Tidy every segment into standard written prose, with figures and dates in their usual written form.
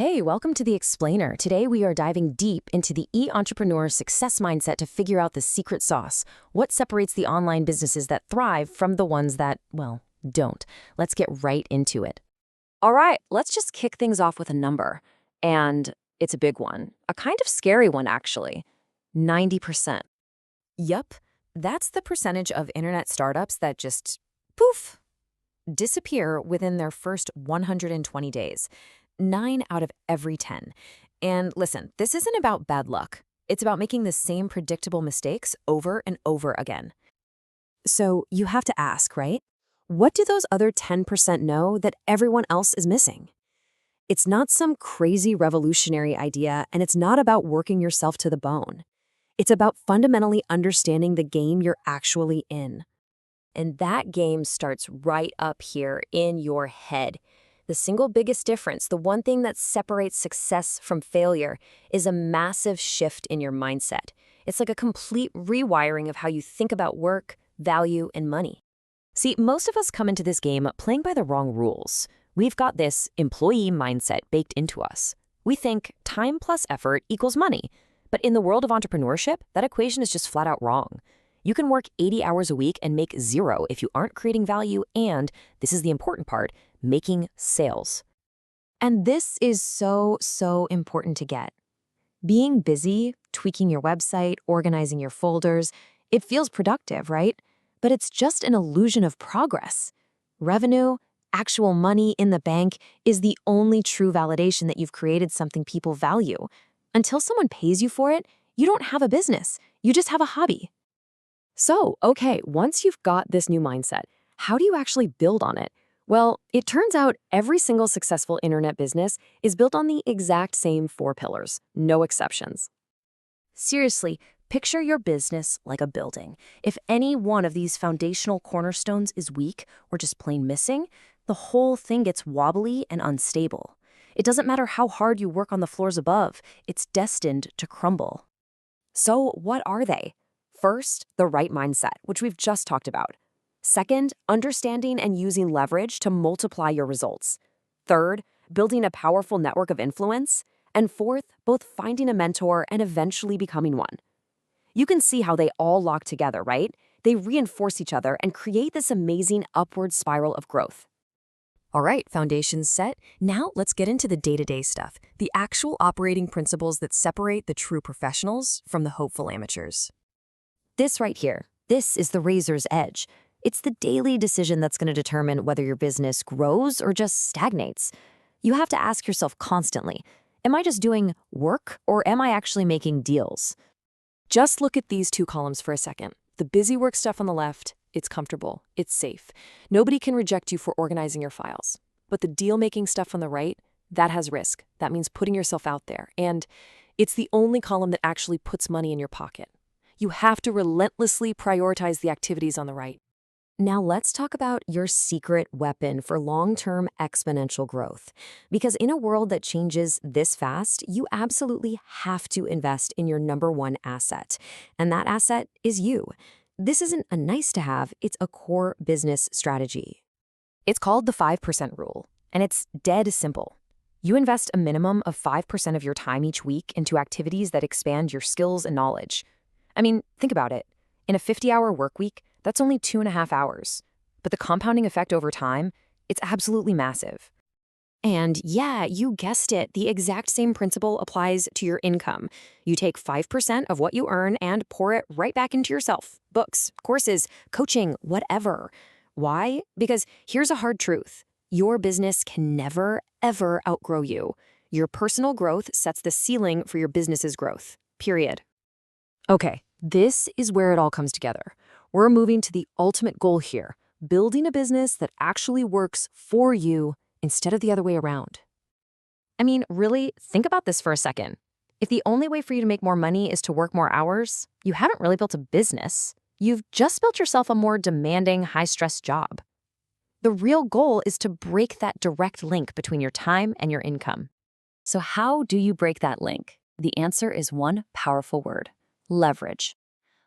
Hey, welcome to The Explainer. Today we are diving deep into the e-entrepreneur success mindset to figure out the secret sauce. What separates the online businesses that thrive from the ones that, well, don't. Let's get right into it. All right, let's just kick things off with a number. And it's a big one. A kind of scary one, actually. 90%. Yup, that's the percentage of internet startups that just, poof, disappear within their first 120 days. 9 out of every 10. And listen, this isn't about bad luck. It's about making the same predictable mistakes over and over again. So you have to ask, right? What do those other 10% know that everyone else is missing? It's not some crazy revolutionary idea, and it's not about working yourself to the bone. It's about fundamentally understanding the game you're actually in. And that game starts right up here in your head. The single biggest difference, the one thing that separates success from failure, is a massive shift in your mindset. It's like a complete rewiring of how you think about work, value, and money. See, most of us come into this game playing by the wrong rules. We've got this employee mindset baked into us. We think time plus effort equals money. But in the world of entrepreneurship, that equation is just flat out wrong. You can work 80 hours a week and make zero if you aren't creating value and, this is the important part, making sales. And this is so important to get. Being busy, tweaking your website, organizing your folders, it feels productive, right? But it's just an illusion of progress. Revenue, actual money in the bank, is the only true validation that you've created something people value. Until someone pays you for it, you don't have a business. You just have a hobby. So, okay, once you've got this new mindset, how do you actually build on it? Well, it turns out every single successful internet business is built on the exact same 4 pillars, no exceptions. Seriously, picture your business like a building. If any one of these foundational cornerstones is weak or just plain missing, the whole thing gets wobbly and unstable. It doesn't matter how hard you work on the floors above, it's destined to crumble. So, what are they? First, the right mindset, which we've just talked about. Second, understanding and using leverage to multiply your results. Third, building a powerful network of influence. And fourth, both finding a mentor and eventually becoming one. You can see how they all lock together, right? They reinforce each other and create this amazing upward spiral of growth. All right, foundations set. Now let's get into the day-to-day stuff, the actual operating principles that separate the true professionals from the hopeful amateurs. This right here, this is the razor's edge. It's the daily decision that's going to determine whether your business grows or just stagnates. You have to ask yourself constantly, am I just doing work or am I actually making deals? Just look at these 2 columns for a second. The busy work stuff on the left, it's comfortable, it's safe. Nobody can reject you for organizing your files. But the deal-making stuff on the right, that has risk. That means putting yourself out there. And it's the only column that actually puts money in your pocket. You have to relentlessly prioritize the activities on the right. Now let's talk about your secret weapon for long-term exponential growth. Because in a world that changes this fast, you absolutely have to invest in your number one asset. And that asset is you. This isn't a nice to have, it's a core business strategy. It's called the 5% rule, and it's dead simple. You invest a minimum of 5% of your time each week into activities that expand your skills and knowledge. I mean, think about it. In a 50-hour work week, that's only 2.5 hours. But the compounding effect over time, it's absolutely massive. And yeah, you guessed it, the exact same principle applies to your income. You take 5% of what you earn and pour it right back into yourself. Books, courses, coaching, whatever. Why? Because here's a hard truth. Your business can never, ever outgrow you. Your personal growth sets the ceiling for your business's growth. Period. Okay, this is where it all comes together. We're moving to the ultimate goal here, building a business that actually works for you instead of the other way around. I mean, really, think about this for a second. If the only way for you to make more money is to work more hours, you haven't really built a business. You've just built yourself a more demanding, high-stress job. The real goal is to break that direct link between your time and your income. So how do you break that link? The answer is one powerful word: leverage.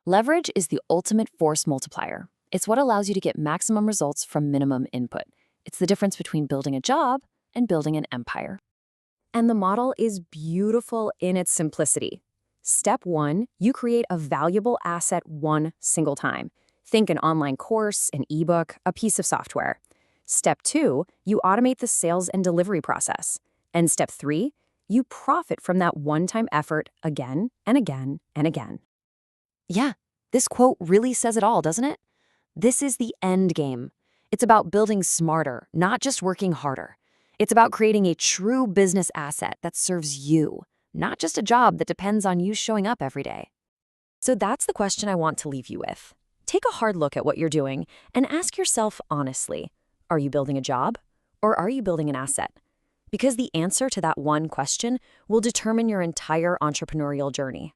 Leverage is the ultimate force multiplier. It's what allows you to get maximum results from minimum input. It's the difference between building a job and building an empire. And the model is beautiful in its simplicity. Step 1, you create a valuable asset one single time. Think an online course, an ebook, a piece of software. Step 2, you automate the sales and delivery process. And step 3, you profit from that one-time effort again and again and again. Yeah, this quote really says it all, doesn't it? This is the end game. It's about building smarter, not just working harder. It's about creating a true business asset that serves you, not just a job that depends on you showing up every day. So that's the question I want to leave you with. Take a hard look at what you're doing and ask yourself honestly, are you building a job or are you building an asset? Because the answer to that one question will determine your entire entrepreneurial journey.